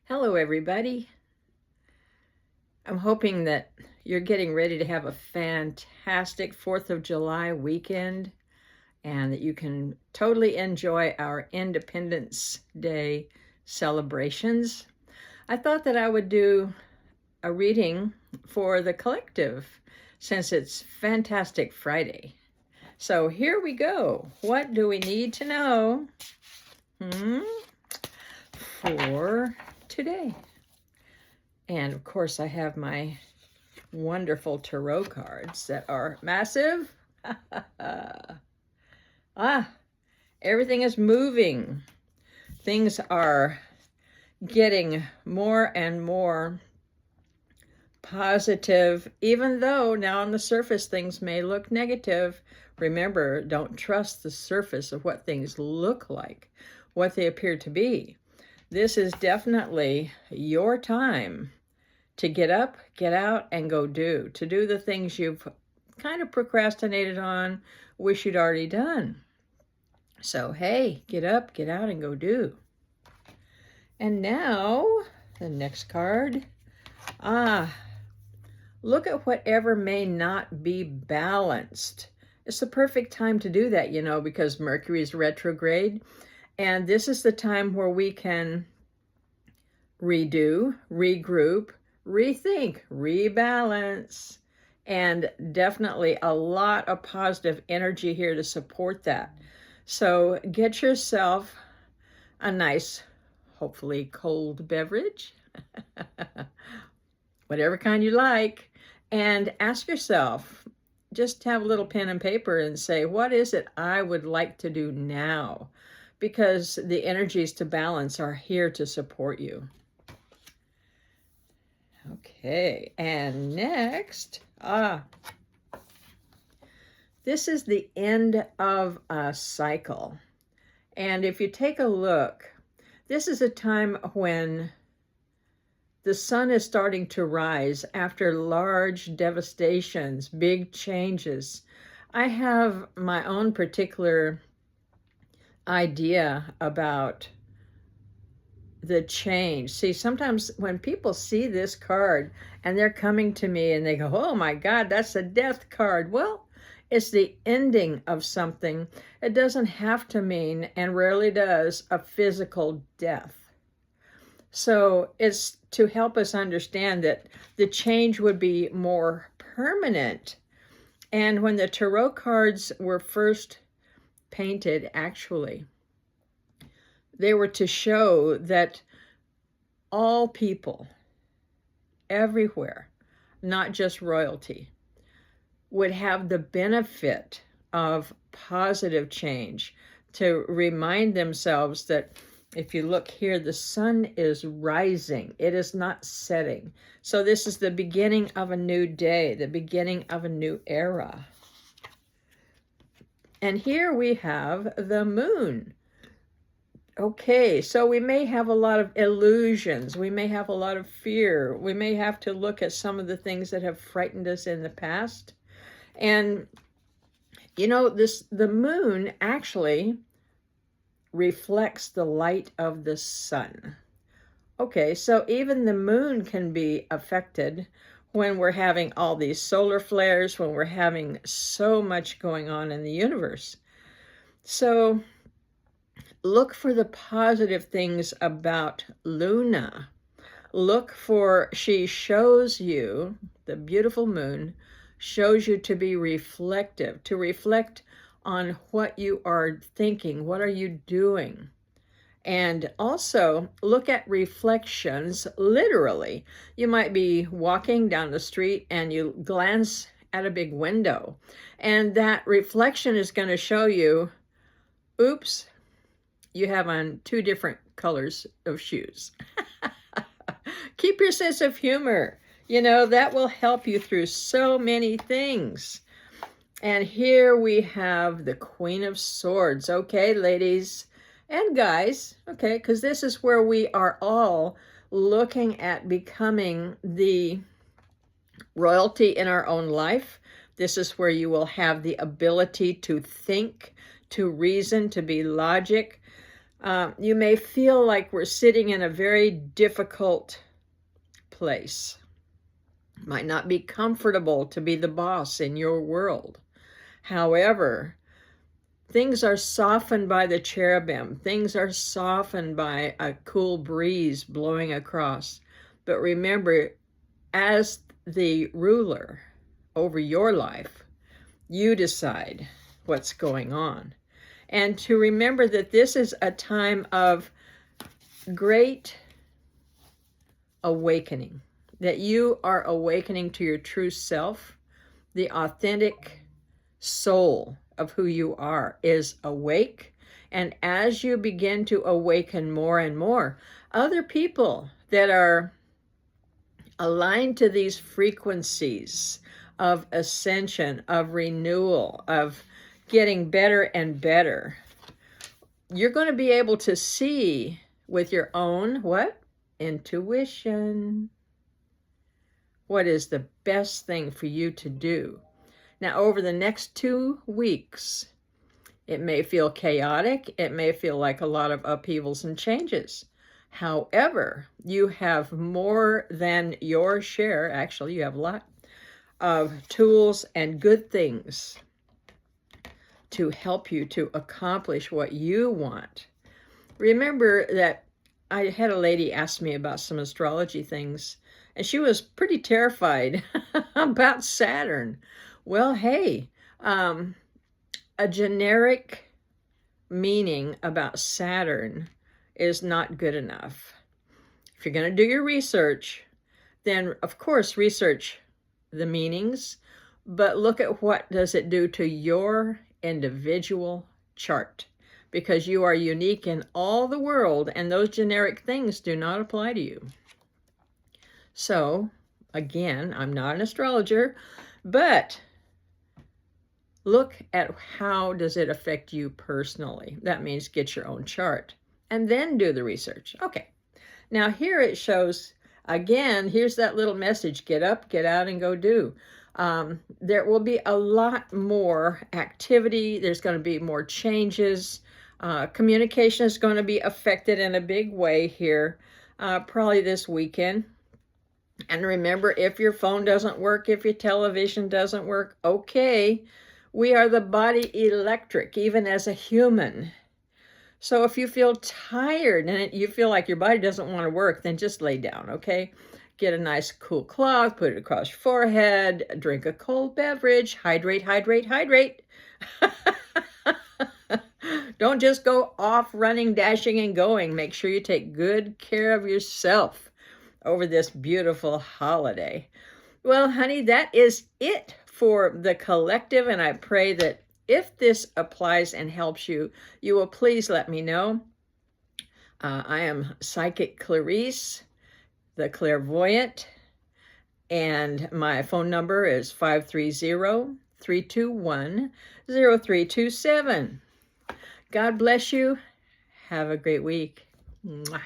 Hello, everybody. I'm hoping that you're getting ready to have a fantastic 4th of July weekend and that you can totally enjoy our Independence Day celebrations. I thought that I would do a reading for the collective since it's Fantastic Friday. So here we go. What do we need to know for today? And of course, I have my wonderful tarot cards that are massive. Everything is moving. Things are getting more and more positive, even though now on the surface things may look negative. Remember, don't trust the surface of what things look like, what they appear to be. This is definitely your time to get up, get out, and go do. To do the things you've kind of procrastinated on, wish you'd already done. So, hey, get up, get out, and go do. And now, the next card. Look at whatever may not be balanced. It's the perfect time to do that, because Mercury is retrograde. And this is the time where we can redo, regroup, rethink, rebalance, and definitely a lot of positive energy here to support that. So get yourself a nice, hopefully cold beverage, whatever kind you like, and ask yourself, just have a little pen and paper and say, what is it I would like to do now? Because the energies to balance are here to support you. Okay, and next, this is the end of a cycle. And if you take a look, this is a time when the sun is starting to rise after large devastations, big changes. I have my own particular idea about the change. See, sometimes when people see this card and they're coming to me and they go, oh my God, that's a death card. Well, it's the ending of something. It doesn't have to mean, and rarely does, a physical death. So it's to help us understand that the change would be more permanent. And when the tarot cards were first painted, actually, they were to show that all people, everywhere, not just royalty, would have the benefit of positive change, to remind themselves that if you look here, the sun is rising. It is not setting. So this is the beginning of a new day, the beginning of a new era. And here we have the moon. Okay, so we may have a lot of illusions. We may have a lot of fear. We may have to look at some of the things that have frightened us in the past. And, the moon actually reflects the light of the sun. Okay, so even the moon can be affected when we're having all these solar flares, when we're having so much going on in the universe. So look for the positive things about Luna. Look for, she shows you, the beautiful moon, shows you to be reflective, to reflect on what you are thinking, what are you doing? And also look at reflections literally. You might be walking down the street and you glance at a big window, and that reflection is going to show you, oops, you have on 2 different colors of shoes. Keep your sense of humor. That will help you through so many things. And here we have the Queen of Swords. Okay, ladies and guys, okay, because this is where we are all looking at becoming the royalty in our own life. This is where you will have the ability to think, to reason, to be logic, You may feel like we're sitting in a very difficult place. Might not be comfortable to be the boss in your world. However, things are softened by the cherubim. Things are softened by a cool breeze blowing across. But remember, as the ruler over your life, you decide what's going on. And to remember that this is a time of great awakening, that you are awakening to your true self. The authentic soul of who you are is awake. And as you begin to awaken more and more, other people that are aligned to these frequencies of ascension, of renewal, of getting better and better, you're going to be able to see with your own, what? Intuition. What is the best thing for you to do? Now, over the next 2 weeks, it may feel chaotic. It may feel like a lot of upheavals and changes. However, you have more than your share. Actually, you have a lot of tools and good things to help you to accomplish what you want. Remember that I had a lady ask me about some astrology things, and she was pretty terrified about Saturn. Well, hey, a generic meaning about Saturn is not good enough. If you're going to do your research, then of course research the meanings, but look at what does it do to your individual chart, because you are unique in all the world, and those generic things do not apply to you. So again, I'm not an astrologer, but look at how does it affect you personally. That means get your own chart and then do the research. Okay, now here it shows, again, here's that little message: get up, get out, and go do. There will be a lot more activity. There's going to be more changes. Communication is going to be affected in a big way here, probably this weekend. And remember, if your phone doesn't work, if your television doesn't work, okay, we are the body electric, even as a human. So if you feel tired and you feel like your body doesn't want to work, then just lay down, okay? Get a nice cool cloth, put it across your forehead, drink a cold beverage, hydrate, hydrate, hydrate. Don't just go off running, dashing, and going. Make sure you take good care of yourself over this beautiful holiday. Well, honey, that is it for the collective, and I pray that if this applies and helps you, you will please let me know. I am Psychic Clarisse, the Clairvoyant, and my phone number is 530-321-0327. God bless you. Have a great week. Mwah.